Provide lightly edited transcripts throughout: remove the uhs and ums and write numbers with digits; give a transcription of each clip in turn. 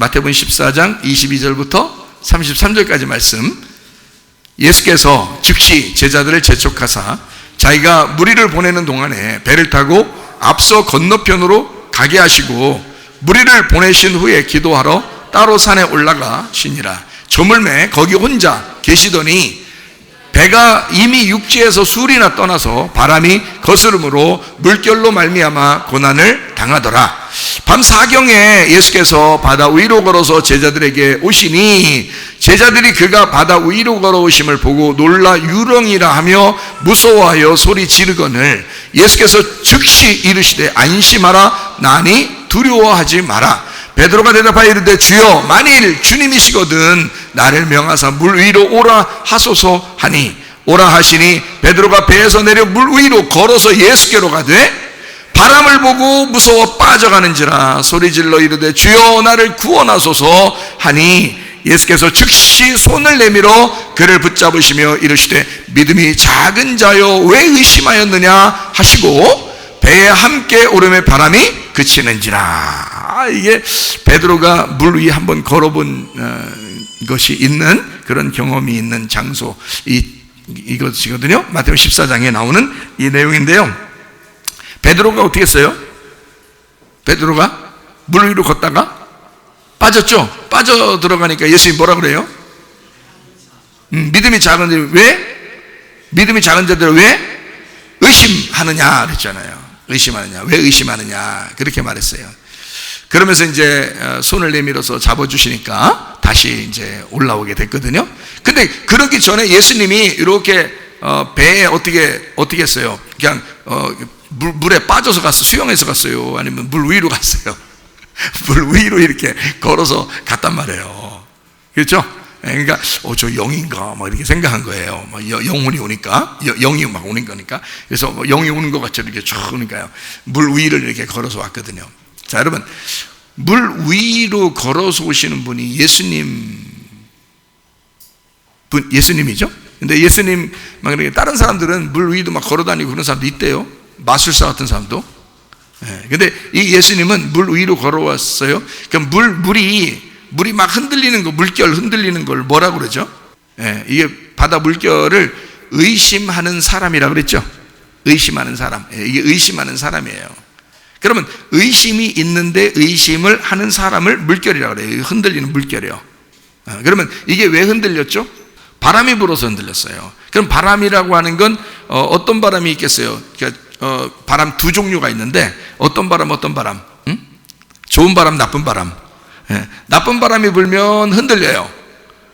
마태복음 14장 22절부터 33절까지 말씀. 예수께서 즉시 제자들을 재촉하사 자기가 무리를 보내는 동안에 배를 타고 앞서 건너편으로 가게 하시고 무리를 보내신 후에 기도하러 따로 산에 올라가시니라. 조물매 거기 혼자 계시더니 배가 이미 육지에서 술이나 떠나서 바람이 거스름으로 물결로 말미암아 고난을 당하더라. 밤 사경에 예수께서 바다 위로 걸어서 제자들에게 오시니 제자들이 그가 바다 위로 걸어오심을 보고 놀라 유령이라 하며 무서워하여 소리 지르거늘 예수께서 즉시 이르시되 안심하라 나니 두려워하지 마라. 베드로가 대답하여 이르되 주여 만일 주님이시거든 나를 명하사 물 위로 오라 하소서 하니 오라 하시니 베드로가 배에서 내려 물 위로 걸어서 예수께로 가되 바람을 보고 무서워 빠져가는지라 소리질러 이르되 주여 나를 구원하소서 하니 예수께서 즉시 손을 내밀어 그를 붙잡으시며 이르시되 믿음이 작은 자여 왜 의심하였느냐 하시고 배에 함께 오름에 바람이 그치는지라. 이게 베드로가 물 위에 한번 걸어본 것이 있는 그런 경험이 있는 장소 이것이거든요. 마태복음 14장에 나오는 이 내용인데요. 베드로가 어떻게 했어요? 베드로가 물 위로 걷다가 빠졌죠? 빠져 들어가니까 예수님이 뭐라 그래요? 믿음이 작은 자들 왜? 믿음이 작은 자들 왜? 의심하느냐 그랬잖아요. 의심하느냐. 왜 의심하느냐. 그렇게 말했어요. 그러면서 이제 손을 내밀어서 잡아주시니까 다시 이제 올라오게 됐거든요. 근데 그러기 전에 예수님이 이렇게 배에 어떻게 했어요? 그냥 물에 빠져서 갔어요? 수영해서 갔어요? 아니면 물 위로 갔어요? 물 위로 이렇게 걸어서 갔단 말이에요. 그렇죠? 그러니까 저 영인가 막 이렇게 생각한 거예요. 영혼이 오니까 영이 막 오는 거니까 그래서 영이 오는 것 같이 이렇게 쭉 오니까요. 물 위를 이렇게 걸어서 왔거든요. 자 여러분 물 위로 걸어서 오시는 분이 예수님이죠. 근데 예수님 막 이렇게 다른 사람들은 물 위도 막 걸어다니고 그런 사람도 있대요. 마술사 같은 사람도. 근데 이 예수님은 물 위로 걸어왔어요. 그러니까 물이 막 흔들리는 거, 물결 흔들리는 걸 뭐라고 그러죠? 이게 바다 물결을 의심하는 사람이라 그랬죠? 의심하는 사람. 이게 의심하는 사람이에요. 그러면 의심이 있는데 의심을 하는 사람을 물결이라고 그래요. 흔들리는 물결이요. 그러면 이게 왜 흔들렸죠? 바람이 불어서 흔들렸어요. 그럼 바람이라고 하는 건 어떤 바람이 있겠어요? 그러니까 바람 두 종류가 있는데 어떤 바람? 응? 좋은 바람, 나쁜 바람. 나쁜 바람이 불면 흔들려요.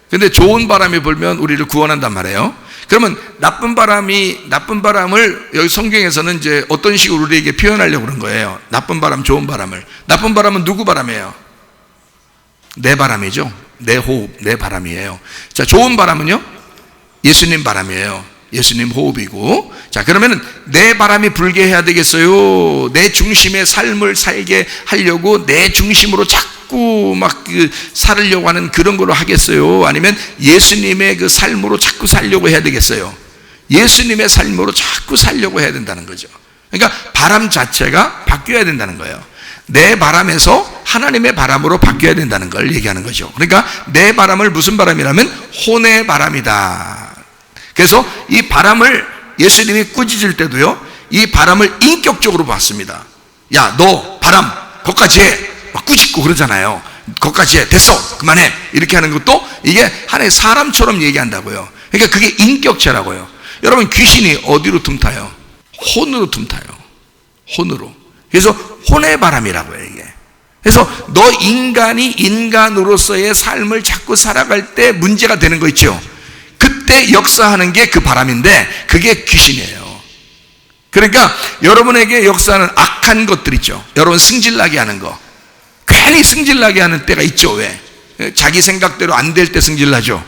근데 좋은 바람이 불면 우리를 구원한단 말이에요. 그러면 나쁜 바람을 여기 성경에서는 이제 어떤 식으로 우리에게 표현하려고 그런 거예요. 나쁜 바람, 좋은 바람을. 나쁜 바람은 누구 바람이에요? 내 바람이죠. 내 호흡, 내 바람이에요. 자, 좋은 바람은요? 예수님 바람이에요. 예수님 호흡이고. 자, 그러면은 내 바람이 불게 해야 되겠어요? 내 중심의 삶을 살게 하려고 내 중심으로 자꾸 막 살으려고 하는 그런 걸로 하겠어요? 아니면 예수님의 그 삶으로 자꾸 살려고 해야 되겠어요? 예수님의 삶으로 자꾸 살려고 해야 된다는 거죠. 그러니까 바람 자체가 바뀌어야 된다는 거예요. 내 바람에서 하나님의 바람으로 바뀌어야 된다는 걸 얘기하는 거죠. 그러니까 내 바람을 무슨 바람이라면 혼의 바람이다. 그래서 이 바람을 예수님이 꾸짖을 때도요, 이 바람을 인격적으로 봤습니다. 야, 너 바람 거기까지 해. 막 꾸짖고 그러잖아요. 거기까지 해. 됐어. 그만해. 이렇게 하는 것도 이게 하나의 사람처럼 얘기한다고요. 그러니까 그게 인격체라고요. 여러분 귀신이 어디로 틈타요? 혼으로 틈타요. 혼으로. 그래서 혼의 바람이라고 해요, 이게. 그래서 너 인간이 인간으로서의 삶을 자꾸 살아갈 때 문제가 되는 거 있죠? 그때 역사하는 게 그 바람인데 그게 귀신이에요. 그러니까 여러분에게 역사하는 악한 것들 있죠. 여러분 승질나게 하는 거. 괜히 승질나게 하는 때가 있죠. 왜? 자기 생각대로 안 될 때 승질나죠.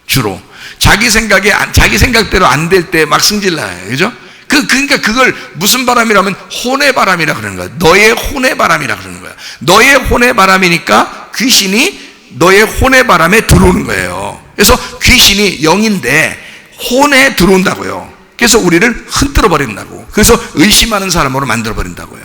주로. 자기 생각대로 안 될 때 막 승질나요. 그죠? 그러니까 그걸 무슨 바람이라면 혼의 바람이라 그러는 거예요. 너의 혼의 바람이라 그러는 거예요. 너의 혼의 바람이니까 귀신이 너의 혼의 바람에 들어오는 거예요. 그래서 귀신이 영인데 혼에 들어온다고요. 그래서 우리를 흔들어 버린다고. 그래서 의심하는 사람으로 만들어 버린다고요.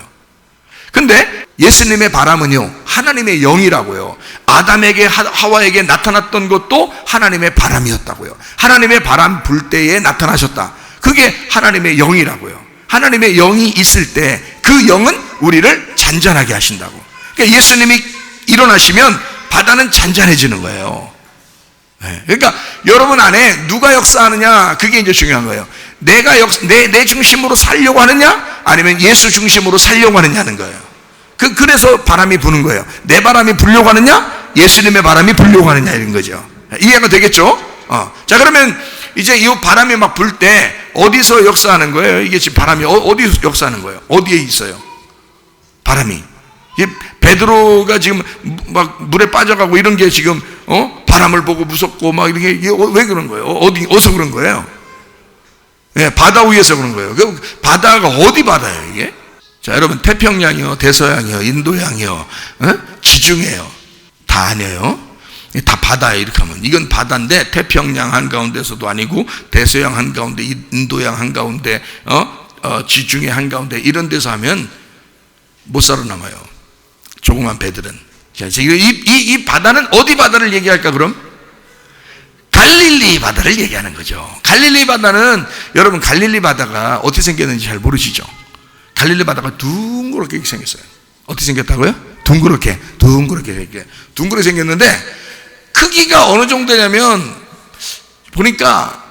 근데 예수님의 바람은요, 하나님의 영이라고요. 아담에게 하와에게 나타났던 것도 하나님의 바람이었다고요. 하나님의 바람 불 때에 나타나셨다. 그게 하나님의 영이라고요. 하나님의 영이 있을 때 그 영은 우리를 잔잔하게 하신다고. 그러니까 예수님이 일어나시면 바다는 잔잔해지는 거예요. 그러니까 여러분 안에 누가 역사하느냐, 그게 이제 중요한 거예요. 내가 내 중심으로 살려고 하느냐, 아니면 예수 중심으로 살려고 하느냐는 거예요. 그래서 바람이 부는 거예요. 내 바람이 불려고 하느냐, 예수님의 바람이 불려고 하느냐, 이런 거죠. 이해가 되겠죠? 자, 그러면 이제 이 바람이 막 불 때 어디서 역사하는 거예요? 이게 지금 바람이 어디서 역사하는 거예요? 어디에 있어요? 바람이. 베드로가 지금 막 물에 빠져가고 이런 게 지금 바람을 보고 무섭고 막 이게 왜 그런 거예요? 어디서 그런 거예요? 네, 바다 위에서 그런 거예요. 그 바다가 어디 바다예요, 이게? 자, 여러분, 태평양이요, 대서양이요, 인도양이요, 지중해요, 다 아니에요. 다 바다예요. 이렇게 하면 이건 바다인데 태평양 한가운데서도 아니고, 대서양 한가운데, 인도양 한가운데, 지중해 한가운데, 이런 데서 하면 못 살아남아요, 조그만 배들은. 자, 지금 이 바다는 어디 바다를 얘기할까, 그럼? 갈릴리 바다를 얘기하는 거죠. 갈릴리 바다는, 여러분, 갈릴리 바다가 어떻게 생겼는지 잘 모르시죠? 갈릴리 바다가 둥그렇게 생겼어요. 어떻게 생겼다고요? 둥그렇게 생겼는데, 크기가 어느 정도냐면, 보니까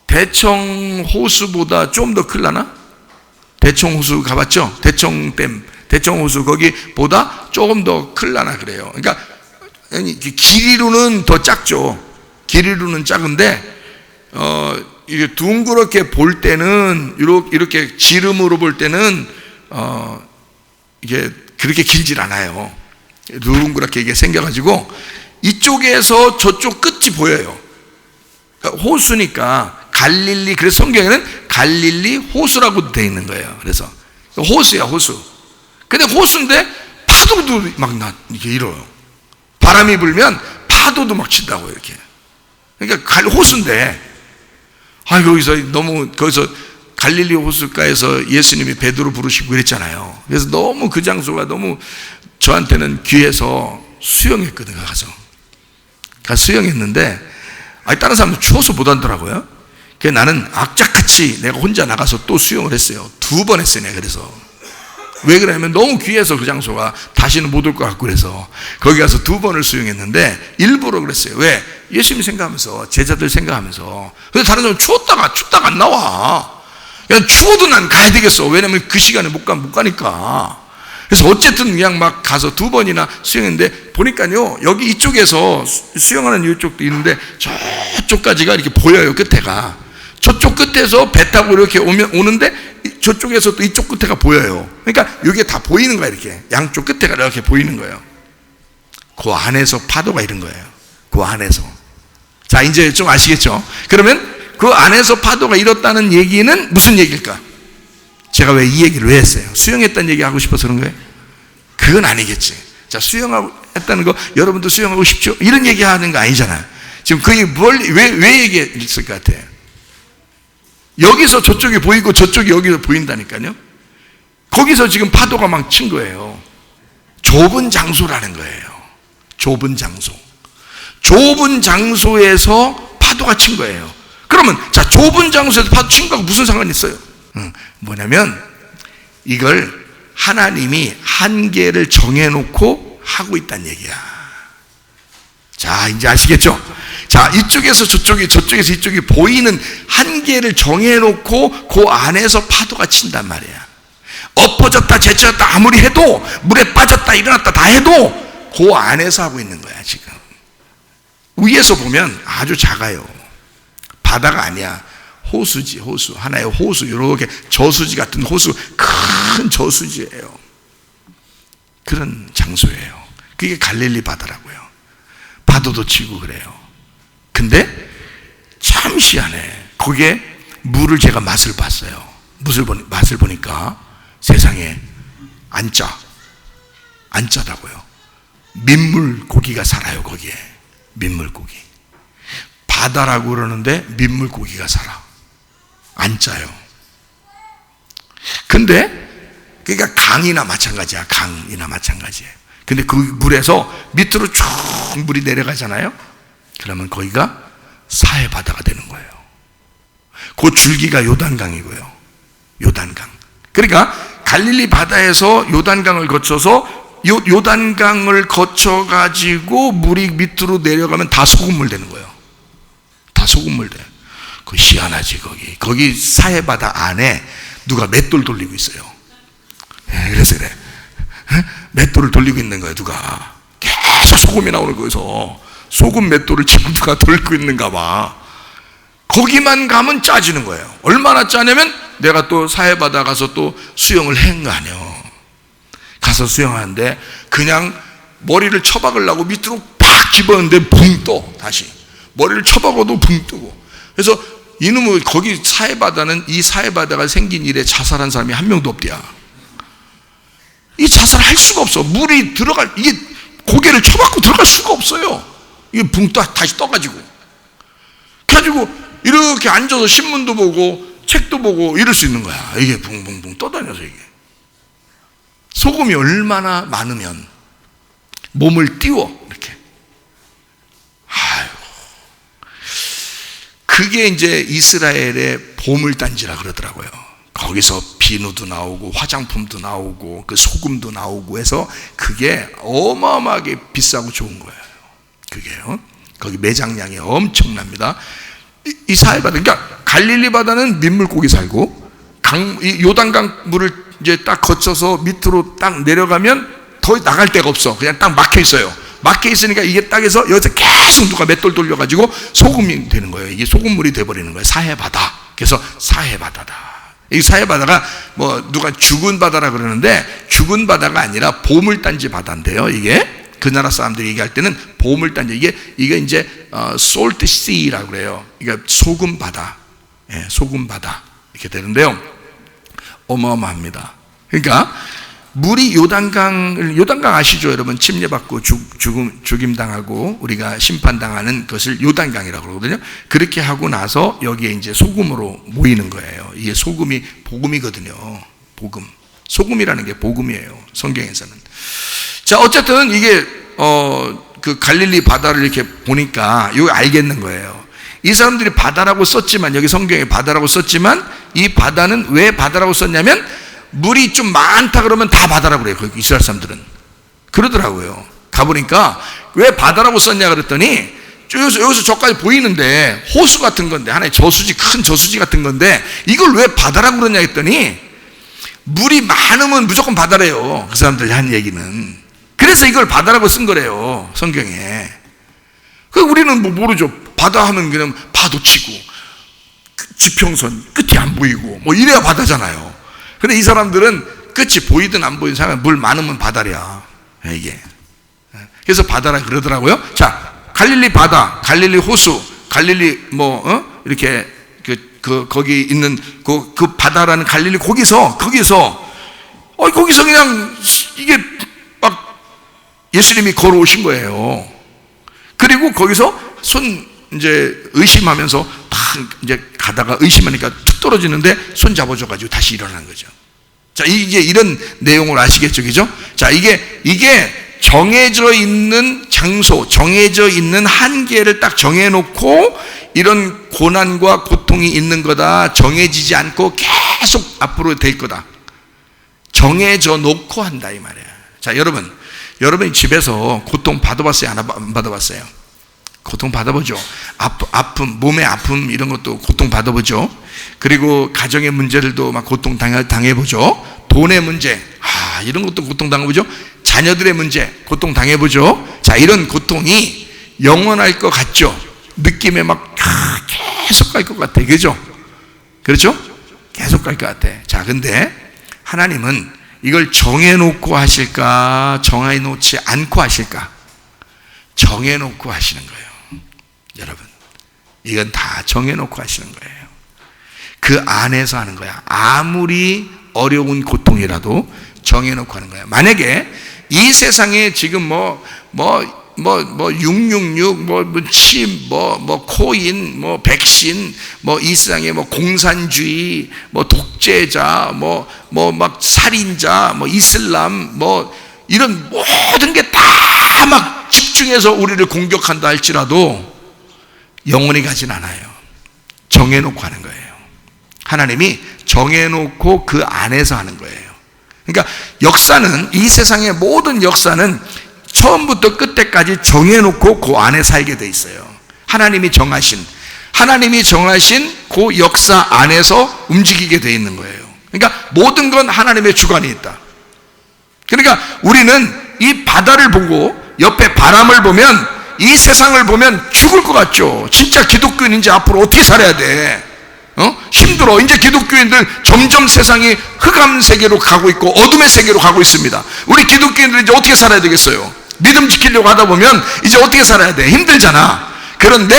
대청 호수보다 좀 더 클라나? 대청 호수 가봤죠? 대청댐, 대청 호수 거기보다 조금 더 클라나 그래요. 그러니까 길이로는 더 작죠. 길이로는 작은데 이게 둥그렇게 볼 때는, 이렇게 지름으로 볼 때는 이게 그렇게 길질 않아요. 둥그렇게 이게 생겨가지고 이쪽에서 저쪽 끝이 보여요. 그러니까 호수니까 갈릴리, 그래서 성경에는 갈릴리 호수라고 되어 있는 거예요. 그래서 호수야, 호수. 근데 호수인데 파도도 막 이렇게 일어요. 바람이 불면 파도도 막 친다고, 이렇게. 그러니까 호수인데, 거기서 갈릴리 호숫가에서 예수님이 베드로 부르시고 그랬잖아요. 그래서 너무 그 장소가 너무 저한테는 귀해서 수영했거든요. 가서 수영했는데, 다른 사람들 추워서 못 하더라고요. 그래서 나는 악착같이 내가 혼자 나가서 또 수영을 했어요. 2번 했어요, 내가. 그래서 왜 그러냐면 너무 귀해서 그 장소가 다시는 못 올 것 같고, 그래서 거기 가서 2번을 수영했는데, 일부러 그랬어요. 왜? 예수님 생각하면서, 제자들 생각하면서. 근데 다른 사람은 춥다가 안 나와. 그냥 추워도 난 가야 되겠어. 왜냐면 그 시간에 못 가니까. 그래서 어쨌든 그냥 막 가서 2번이나 수영했는데, 보니까요, 여기 이쪽에서 수영하는 이쪽도 있는데 저쪽까지가 이렇게 보여요. 끝에가. 저쪽 끝에서 배 타고 이렇게 오는데 저쪽에서 또 이쪽 끝에가 보여요. 그러니까 이게 다 보이는 거야. 이렇게 양쪽 끝에가 이렇게 보이는 거예요. 그 안에서 파도가 이런 거예요. 그 안에서. 자, 이제 좀 아시겠죠? 그러면 그 안에서 파도가 일었다는 얘기는 무슨 얘기일까? 제가 왜 이 얘기를 왜 했어요? 수영했다는 얘기 하고 싶어서 그런 거예요? 그건 아니겠지. 자, 수영하고 했다는 거, 여러분도 수영하고 싶죠? 이런 얘기 하는 거 아니잖아요. 지금 그게 왜 얘기했을 것 같아요? 여기서 저쪽이 보이고 저쪽이 여기서 보인다니까요. 거기서 지금 파도가 막 친 거예요. 좁은 장소라는 거예요. 좁은 장소. 좁은 장소에서 파도가 친 거예요. 그러면 자, 좁은 장소에서 파도 친 거하고 무슨 상관이 있어요? 뭐냐면 이걸 하나님이 한계를 정해놓고 하고 있다는 얘기야. 자, 이제 아시겠죠? 자, 이쪽에서 저쪽에서 이쪽이 보이는 한계를 정해놓고 그 안에서 파도가 친단 말이야. 엎어졌다 제쳐졌다 아무리 해도, 물에 빠졌다 일어났다 다 해도 그 안에서 하고 있는 거야. 지금 위에서 보면 아주 작아요. 바다가 아니야. 호수지, 호수. 하나의 호수. 이렇게 저수지 같은 호수, 큰 저수지예요. 그런 장소예요. 그게 갈릴리 바다라고요. 파도도 치고 그래요. 근데 참 희한해. 거기에 물을 제가 맛을 봤어요. 맛을 보니까 세상에 안 짜다고요. 민물고기가 살아요. 거기에 민물고기. 바다라고 그러는데 민물고기가 살아. 안 짜요. 근데 그러니까 강이나 마찬가지야. 강이나 마찬가지예요. 근데 그 물에서 밑으로 쭉 물이 내려가잖아요. 그러면 거기가 사해바다가 되는 거예요. 그 줄기가 요단강이고요. 요단강. 그러니까 갈릴리 바다에서 요단강을 거쳐서 요단강을 거쳐가지고 물이 밑으로 내려가면 다 소금물 되는 거예요. 다 소금물 돼. 그 희한하지, 거기 사해바다 안에 누가 맷돌 돌리고 있어요. 그래서 그래. 맷돌을 돌리고 있는 거예요, 누가. 계속 소금이 나오는 거에서 소금 맷돌을 지금 누가 돌고 있는가 봐. 거기만 가면 짜지는 거예요. 얼마나 짜냐면 내가 또 사해바다 가서 또 수영을 한 거 아니에요. 가서 수영하는데 그냥 머리를 쳐박으려고 밑으로 팍 집었는데 붕 떠. 다시 머리를 쳐박아도 붕 뜨고. 그래서 이놈의 거기 사해바다는, 이 사해바다가 생긴 일에 자살한 사람이 한 명도 없대야. 이 자살할 수가 없어. 물이 이게 고개를 쳐박고 들어갈 수가 없어요. 이게 붕 떠, 다시 떠가지고. 그래가지고 이렇게 앉아서 신문도 보고 책도 보고 이럴 수 있는 거야. 이게 붕붕붕 떠다녀서 이게. 소금이 얼마나 많으면 몸을 띄워, 이렇게. 아유. 그게 이제 이스라엘의 보물단지라 그러더라고요. 거기서 비누도 나오고 화장품도 나오고 그 소금도 나오고 해서 그게 어마어마하게 비싸고 좋은 거예요. 그게요. 거기 매장량이 엄청납니다. 이 사해바다, 그러니까 갈릴리 바다는 민물고기 살고, 이 요단강 물을 이제 딱 거쳐서 밑으로 딱 내려가면 더 나갈 데가 없어. 그냥 딱 막혀 있어요. 막혀 있으니까 이게 딱 해서 여기서 계속 누가 맷돌 돌려가지고 소금이 되는 거예요. 이게 소금물이 돼버리는 거예요. 사해바다. 그래서 사해바다다. 이 사해바다가 뭐 누가 죽은 바다라 그러는데 죽은 바다가 아니라 보물단지 바다인데요. 이게 그 나라 사람들이 얘기할 때는 보물단지, 이게 이제 salt sea라고 그래요. 그러니까 소금 바다, 소금 바다 이렇게 되는데요. 어마어마합니다. 그러니까 물이 요단강 아시죠, 여러분? 침례받고 죽임당하고 우리가 심판당하는 것을 요단강이라고 그러거든요. 그렇게 하고 나서 여기에 이제 소금으로 모이는 거예요. 이게 소금이 복음이거든요. 복음. 소금이라는 게 복음이에요, 성경에서는. 자, 어쨌든 이게 그 갈릴리 바다를 이렇게 보니까 이거 알겠는 거예요. 이 사람들이 바다라고 썼지만, 여기 성경에 바다라고 썼지만, 이 바다는 왜 바다라고 썼냐면 물이 좀 많다 그러면 다 바다라고 그래요. 그 이스라엘 사람들은 그러더라고요. 가보니까 왜 바다라고 썼냐 그랬더니 여기서 저까지 보이는데 호수 같은 건데, 하나의 저수지, 큰 저수지 같은 건데 이걸 왜 바다라고 그러냐 했더니 물이 많으면 무조건 바다래요, 그 사람들이 한 얘기는. 그래서 이걸 바다라고 쓴 거래요, 성경에. 그 우리는 뭐 모르죠. 바다 하면 그냥 파도 치고 지평선 끝이 안 보이고 뭐 이래야 바다잖아요. 근데 이 사람들은 끝이 보이든 안 보이든 상관, 물 많으면 바다랴, 이게. 그래서 바다라 그러더라고요. 자, 갈릴리 바다, 갈릴리 호수, 갈릴리 이렇게 거기 있는 그 바다라는 갈릴리, 거기서 그냥 이게 막 예수님이 걸어오신 거예요. 그리고 거기서 이제 의심하면서 막 이제 가다가 의심하니까 툭 떨어지는데 손 잡아줘가지고 다시 일어나는 거죠. 자, 이제 이런 내용을 아시겠죠, 그죠? 자, 이게 정해져 있는 장소, 정해져 있는 한계를 딱 정해놓고 이런 고난과 고통이 있는 거다, 정해지지 않고 계속 앞으로 될 거다, 정해져 놓고 한다, 이 말이야. 자, 여러분이 집에서 고통 받아봤어요, 안 받아봤어요? 고통 받아보죠. 아픔, 몸의 아픔 이런 것도 고통 받아보죠. 그리고 가정의 문제들도 막 고통 당해보죠. 돈의 문제, 이런 것도 고통 당해보죠. 자녀들의 문제 고통 당해보죠. 자, 이런 고통이 영원할 것 같죠. 느낌에 막 계속 갈 것 같아, 그죠? 그렇죠? 계속 갈 것 같아. 자, 근데 하나님은 이걸 정해놓고 하실까, 정해놓지 않고 하실까? 정해놓고 하시는 거예요. 여러분, 이건 다 정해놓고 하시는 거예요. 그 안에서 하는 거야. 아무리 어려운 고통이라도 정해놓고 하는 거야. 만약에 이 세상에 지금 666, 칩, 코인, 백신, 이 세상에 공산주의, 독재자, 막 살인자, 이슬람, 이런 모든 게 다 막 집중해서 우리를 공격한다 할지라도 영원히 가진 않아요. 정해놓고 하는 거예요. 하나님이 정해놓고 그 안에서 하는 거예요. 그러니까 역사는, 이 세상의 모든 역사는 처음부터 끝때까지 정해놓고 그 안에 살게 돼 있어요. 하나님이 정하신 그 역사 안에서 움직이게 돼 있는 거예요. 그러니까 모든 건 하나님의 주관이 있다. 그러니까 우리는 이 바다를 보고 옆에 바람을 보면, 이 세상을 보면 죽을 것 같죠. 진짜 기독교인 이제 앞으로 어떻게 살아야 돼? 힘들어. 이제 기독교인들 점점 세상이 흑암 세계로 가고 있고 어둠의 세계로 가고 있습니다. 우리 기독교인들 이제 어떻게 살아야 되겠어요? 믿음 지키려고 하다 보면 이제 어떻게 살아야 돼? 힘들잖아. 그런데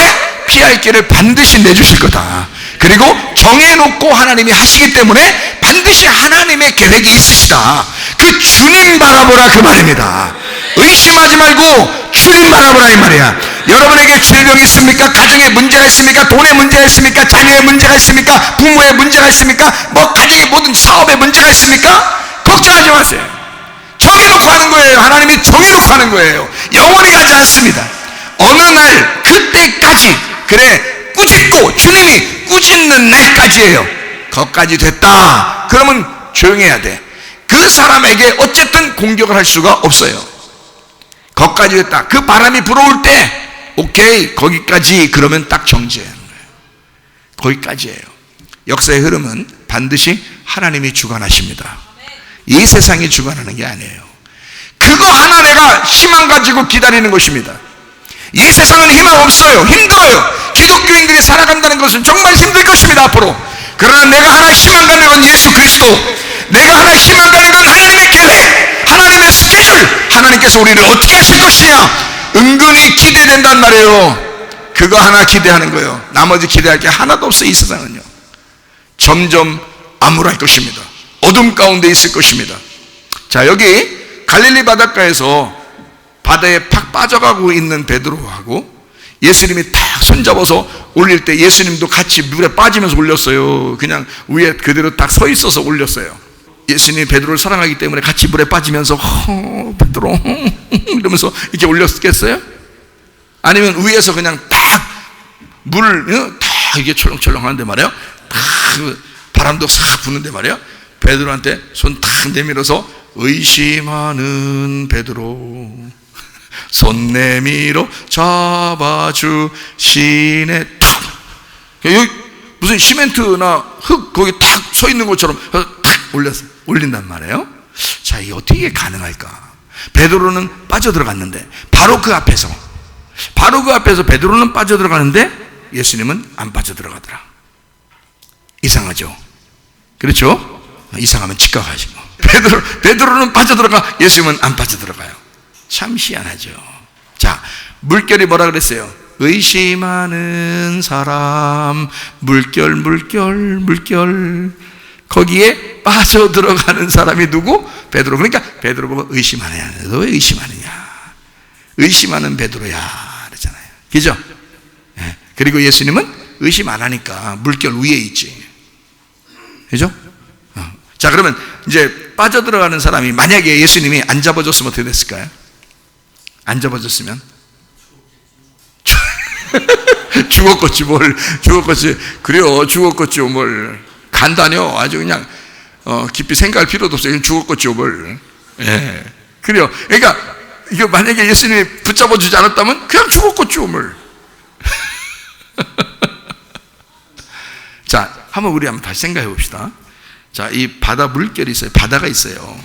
피할 길을 반드시 내주실 거다. 그리고 정해놓고 하나님이 하시기 때문에 반드시 하나님의 계획이 있으시다. 그 주님 바라보라, 그 말입니다. 의심하지 말고 주님 바라보라, 이 말이야. 여러분에게 질병이 있습니까? 가정에 문제가 있습니까? 돈에 문제가 있습니까? 자녀에 문제가 있습니까? 부모에 문제가 있습니까? 가정의 모든 사업에 문제가 있습니까? 걱정하지 마세요. 정해놓고 하는 거예요. 하나님이 정해놓고 하는 거예요. 영원히 가지 않습니다. 어느 날 그때까지, 그래, 꾸짖고 주님이 꾸짖는 날까지예요. 거기까지 됐다 그러면 조용해야 돼. 그 사람에게 어쨌든 공격을 할 수가 없어요. 거기까지 됐다. 그 바람이 불어올 때 오케이, 거기까지, 그러면 딱 정지하는 거예요. 거기까지예요. 역사의 흐름은 반드시 하나님이 주관하십니다. 이 세상이 주관하는 게 아니에요. 그거 하나 내가 희망 가지고 기다리는 것입니다. 이 세상은 희망 없어요. 힘들어요. 기독교인들이 살아간다는 것은 정말 힘들 것입니다, 앞으로. 그러나 내가 하나 희망 가는 건 예수 그리스도, 내가 하나 희망 가는 건 하나님의 계획, 하나님의 스케줄, 하나님께서 우리를 어떻게 하실 것이냐, 은근히 기대된단 말이에요. 그거 하나 기대하는 거예요. 나머지 기대할 게 하나도 없어요. 이 세상은요, 점점 암울할 것입니다. 어둠 가운데 있을 것입니다. 자, 여기 갈릴리 바닷가에서 바다에 팍 빠져가고 있는 베드로하고 예수님이 탁 손잡아서 올릴 때 예수님도 같이 물에 빠지면서 올렸어요. 그냥 위에 그대로 딱 서 있어서 올렸어요. 예수님이 베드로를 사랑하기 때문에 같이 물에 빠지면서 베드로 이러면서 이렇게 올렸겠어요? 아니면 위에서 그냥 탁 물 탁 이게 철렁철렁 하는데 말이에요. 탁 바람도 싹 부는데 말이에요. 베드로한테 손 탁 내밀어서 의심하는 베드로 손 내밀어 잡아주시네. 탁, 여기 무슨 시멘트나 흙 거기 탁 서 있는 것처럼 탁 올린단 말이에요. 자, 이게 어떻게 가능할까? 베드로는 빠져들어갔는데 바로 그 앞에서 베드로는 빠져들어가는데 예수님은 안 빠져들어가더라. 이상하죠? 그렇죠? 이상하면 치과 가시고. 베드로는 빠져들어가, 예수님은 안 빠져들어가요. 참 희한하죠. 자, 물결이 뭐라 그랬어요? 의심하는 사람, 물결. 거기에 빠져들어가는 사람이 누구? 베드로. 그러니까 베드로 보고 의심하느냐, 너 왜 의심하느냐, 의심하는 베드로야 그랬잖아요. 그죠? 네. 그리고 예수님은 의심 안 하니까 물결 위에 있지. 그죠? 자, 그러면 이제 빠져들어가는 사람이 만약에 예수님이 안 잡아줬으면 어떻게 됐을까요? 안 잡아줬으면 죽었겠지 뭘. 죽었겠지. 그래요, 죽었겠지 뭘. 간다뇨. 아주 그냥 깊이 생각할 필요도 없어요. 죽었겠지 뭘. 예, 그래요. 그러니까 이거 만약에 예수님이 붙잡아주지 않았다면 그냥 죽었겠지 뭘. 자, 한번 우리 한번 다시 생각해 봅시다. 자, 이 바다 물결이 있어요. 바다가 있어요.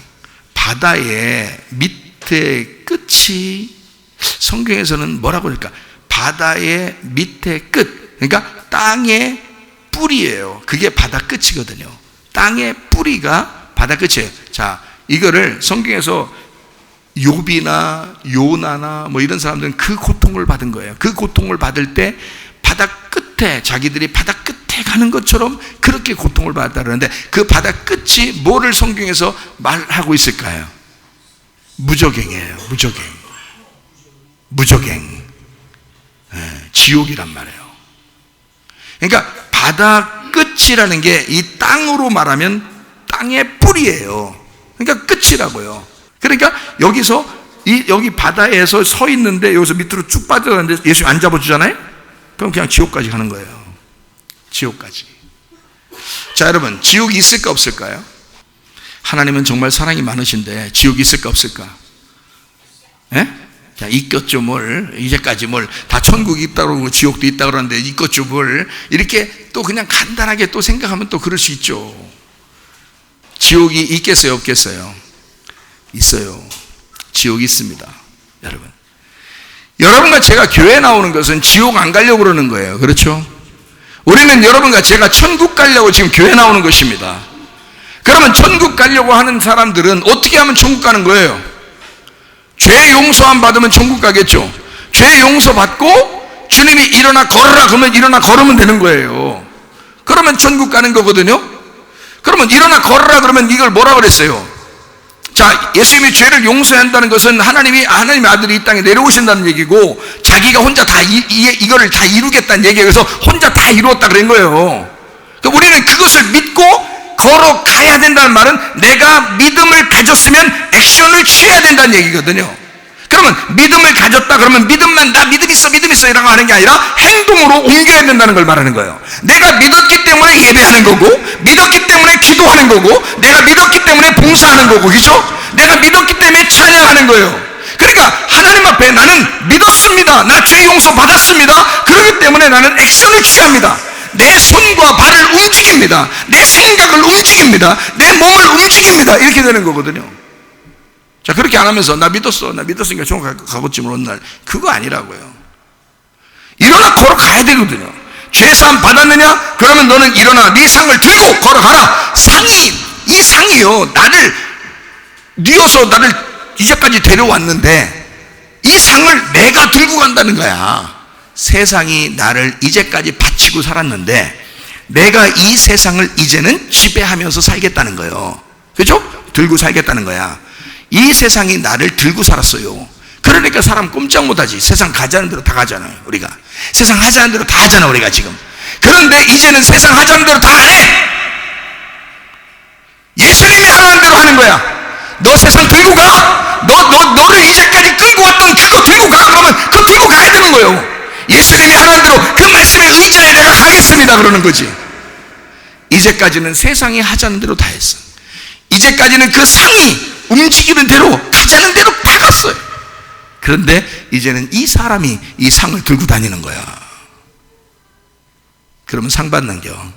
바다의 밑에 끝이 성경에서는 뭐라고 할까? 바다의 밑에 끝, 그러니까 땅의 뿌리예요. 그게 바다 끝이거든요. 땅의 뿌리가 바다 끝이에요. 자, 이거를 성경에서 욥이나 요나나 뭐 이런 사람들은 그 고통을 받은 거예요. 그 고통을 받을 때 바다 끝에, 자기들이 바다 끝에 가는 것처럼 그렇게 고통을 받았다는데, 그 바다 끝이 뭐를 성경에서 말하고 있을까요? 무저갱이에요. 무저갱. 무적행, 지옥이란 말이에요. 그러니까 바다 끝이라는 게 이 땅으로 말하면 땅의 뿌리예요. 그러니까 끝이라고요. 그러니까 여기서 여기 바다에서 서 있는데 여기서 밑으로 쭉 빠져가는데 예수 안 잡아주잖아요? 그럼 그냥 지옥까지 가는 거예요. 지옥까지. 자, 여러분, 지옥이 있을까 없을까요? 하나님은 정말 사랑이 많으신데 지옥이 있을까 없을까? 예? 자, 있겠죠 뭘. 이제까지 뭘 다 천국이 있다고 그러고 지옥도 있다고 그러는데 있겠죠 뭘. 이렇게 또 그냥 간단하게 또 생각하면 또 그럴 수 있죠. 지옥이 있겠어요 없겠어요? 있어요. 지옥이 있습니다. 여러분, 여러분과 제가 교회 나오는 것은 지옥 안 가려고 그러는 거예요. 그렇죠? 우리는 여러분과 제가 천국 가려고 지금 교회 나오는 것입니다. 그러면 천국 가려고 하는 사람들은 어떻게 하면 천국 가는 거예요? 죄 용서함 받으면 천국 가겠죠. 죄 용서 받고 주님이 일어나 걸으라 그러면 일어나 걸으면 되는 거예요. 그러면 천국 가는 거거든요. 그러면 일어나 걸으라 그러면 이걸 뭐라 그랬어요? 자, 예수님이 죄를 용서한다는 것은 하나님의 아들이 이 땅에 내려오신다는 얘기고, 자기가 혼자 다 이거를 다 이루겠다는 얘기예요. 그래서 혼자 다 이루었다 그런 거예요. 그러니까 우리는 그것을 믿고 걸어가야 된다는 말은 내가 믿음을 가졌으면 액션을 취해야 된다는 얘기거든요. 그러면 믿음을 가졌다 그러면 믿음만 나 믿음 있어 이라고 하는 게 아니라 행동으로 옮겨야 된다는 걸 말하는 거예요. 내가 믿었기 때문에 예배하는 거고, 믿었기 때문에 기도하는 거고, 내가 믿었기 때문에 봉사하는 거고, 그렇죠? 내가 믿었기 때문에 찬양하는 거예요. 그러니까 하나님 앞에 나는 믿었습니다. 나 죄 용서 받았습니다. 그렇기 때문에 나는 액션을 취합니다. 내 손과 발을 움직입니다. 내 생각을 움직입니다. 내 몸을 움직입니다. 이렇게 되는 거거든요. 자, 그렇게 안 하면서 나 믿었으니까 천국 가겠지 모르는 날, 그거 아니라고요. 일어나 걸어가야 되거든요. 죄사함 받았느냐? 그러면 너는 일어나 네 상을 들고 걸어가라. 이 상이요, 나를 뉘어서 나를 이제까지 데려왔는데 이 상을 내가 들고 간다는 거야. 세상이 나를 이제까지 바치고 살았는데 내가 이 세상을 이제는 지배하면서 살겠다는 거예요. 그렇죠? 들고 살겠다는 거야. 이 세상이 나를 들고 살았어요. 그러니까 사람 꼼짝 못하지. 세상 가자는 대로 다 가잖아요. 우리가 세상 하자는 대로 다 하잖아 우리가 지금. 그런데 이제는 세상 하자는 대로 다 안 해. 예수님이 하라는 대로 하는 거야. 너 세상 들고 가. 너를 이제까지 끌고 왔던 그거 들고 가. 그러면 그거 들고 가야 되는 거예요. 예수님이 하라는 대로 그 말씀에 의지하여 내가 가겠습니다 그러는 거지. 이제까지는 세상이 하자는 대로 다 했어. 이제까지는 그 상이 움직이는 대로 가자는 대로 다 갔어요. 그런데 이제는 이 사람이 이 상을 들고 다니는 거야. 그러면 상 받는겨.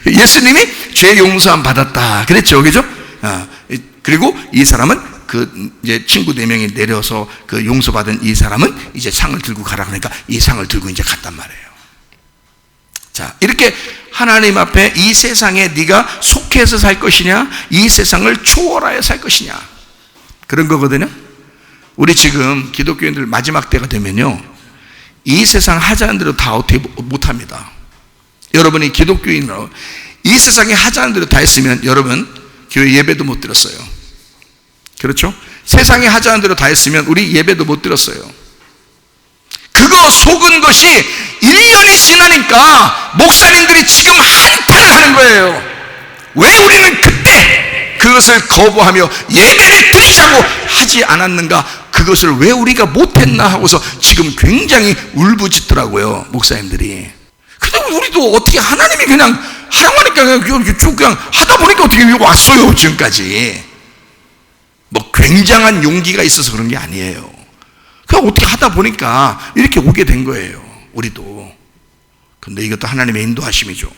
예수님이 죄 용서함 받았다 그랬죠, 그죠? 그리고 이 사람은 이제 친구 4명이 내려서 그 용서받은 이 사람은 이제 상을 들고 가라 그러니까 이 상을 들고 이제 갔단 말이에요. 자, 이렇게 하나님 앞에 이 세상에 네가 속해서 살 것이냐, 이 세상을 초월하여 살 것이냐, 그런 거거든요. 우리 지금 기독교인들 마지막 때가 되면요, 이 세상 하자는 대로 다 어떻게 못합니다. 여러분이 기독교인으로 이 세상에 하자는 대로 다 했으면 여러분 교회 예배도 못 드렸어요. 그렇죠? 세상에 하자는 대로 다 했으면 우리 예배도 못 드렸어요. 그거 속은 것이 1년이 지나니까 목사님들이 지금 한탄을 하는 거예요. 왜 우리는 그때 그것을 거부하며 예배를 드리자고 하지 않았는가, 그것을 왜 우리가 못했나 하고서 지금 굉장히 울부짖더라고요 목사님들이. 근데 우리도 어떻게 하나님이 그냥 하라고 하니까 그냥 하다 보니까 어떻게 여기 왔어요 지금까지. 뭐 굉장한 용기가 있어서 그런 게 아니에요. 그냥 어떻게 하다 보니까 이렇게 오게 된 거예요 우리도. 근데 이것도 하나님의 인도하심이죠.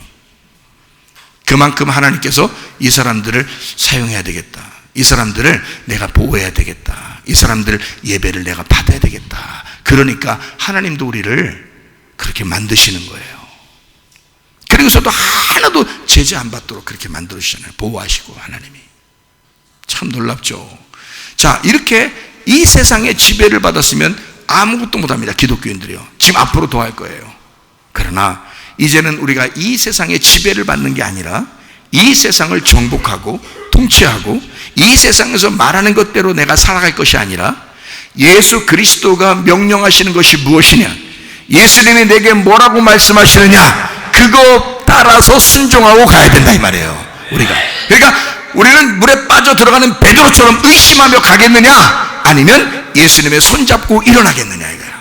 그만큼 하나님께서 이 사람들을 사용해야 되겠다, 이 사람들을 내가 보호해야 되겠다, 이 사람들 예배를 내가 받아야 되겠다. 그러니까 하나님도 우리를 그렇게 만드시는 거예요. 그리고서도 하나도 제재 안 받도록 그렇게 만들어주잖아요. 보호하시고 하나님이. 참 놀랍죠. 자, 이렇게 이 세상의 지배를 받았으면 아무것도 못합니다 기독교인들이요. 지금 앞으로 더 할 거예요. 그러나 이제는 우리가 이 세상의 지배를 받는 게 아니라 이 세상을 정복하고 통치하고 이 세상에서 말하는 것대로 내가 살아갈 것이 아니라 예수 그리스도가 명령하시는 것이 무엇이냐? 예수님이 내게 뭐라고 말씀하시느냐? 그거 따라서 순종하고 가야 된다 이 말이에요. 우리가. 그러니까 우리는 물에 빠져 들어가는 베드로처럼 의심하며 가겠느냐? 아니면 예수님의 손잡고 일어나겠느냐 이거예요.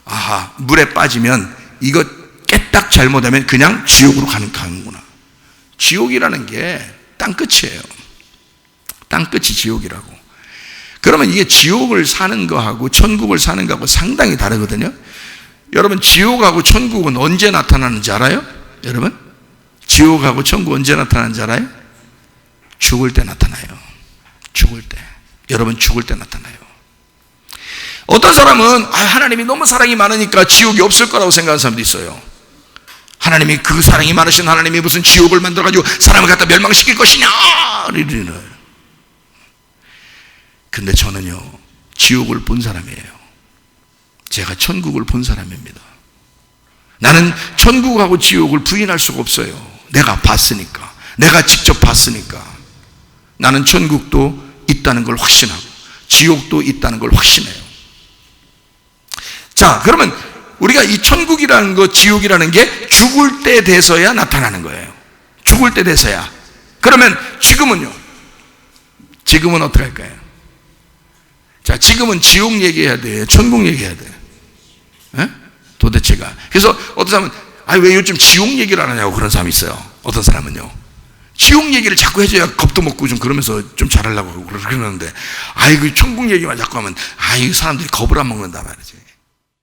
아하, 물에 빠지면 이거 깨딱 잘못하면 그냥 지옥으로 가는구나. 지옥이라는 게 땅끝이에요. 땅끝이 지옥이라고. 그러면 이게 지옥을 사는 거하고 천국을 사는 거하고 상당히 다르거든요. 여러분, 지옥하고 천국은 언제 나타나는지 알아요? 여러분, 지옥하고 천국 언제 나타나는지 알아요? 죽을 때 나타나요. 죽을 때. 여러분, 죽을 때 나타나요. 어떤 사람은 하나님이 너무 사랑이 많으니까 지옥이 없을 거라고 생각하는 사람도 있어요. 하나님이, 그 사랑이 많으신 하나님이 무슨 지옥을 만들어가지고 사람을 갖다 멸망시킬 것이냐 이러는. 근데 저는요, 지옥을 본 사람이에요. 제가 천국을 본 사람입니다. 나는 천국하고 지옥을 부인할 수가 없어요. 내가 봤으니까. 내가 직접 봤으니까. 나는 천국도 있다는 걸 확신하고 지옥도 있다는 걸 확신해요. 자, 그러면 우리가 이 천국이라는 것, 지옥이라는 게 죽을 때 돼서야 나타나는 거예요. 죽을 때 돼서야. 그러면 지금은요? 지금은 어떻게 할까요? 자, 지금은 지옥 얘기해야 돼? 천국 얘기해야 돼? 에? 도대체가. 그래서 어떤 사람은 왜 요즘 지옥 얘기를 안 하냐고 그런 사람이 있어요. 어떤 사람은요, 지옥 얘기를 자꾸 해줘야 겁도 먹고 좀 그러면서 좀 잘하려고 그러는데, 그 천국 얘기만 자꾸 하면 사람들이 겁을 안 먹는다 말이지.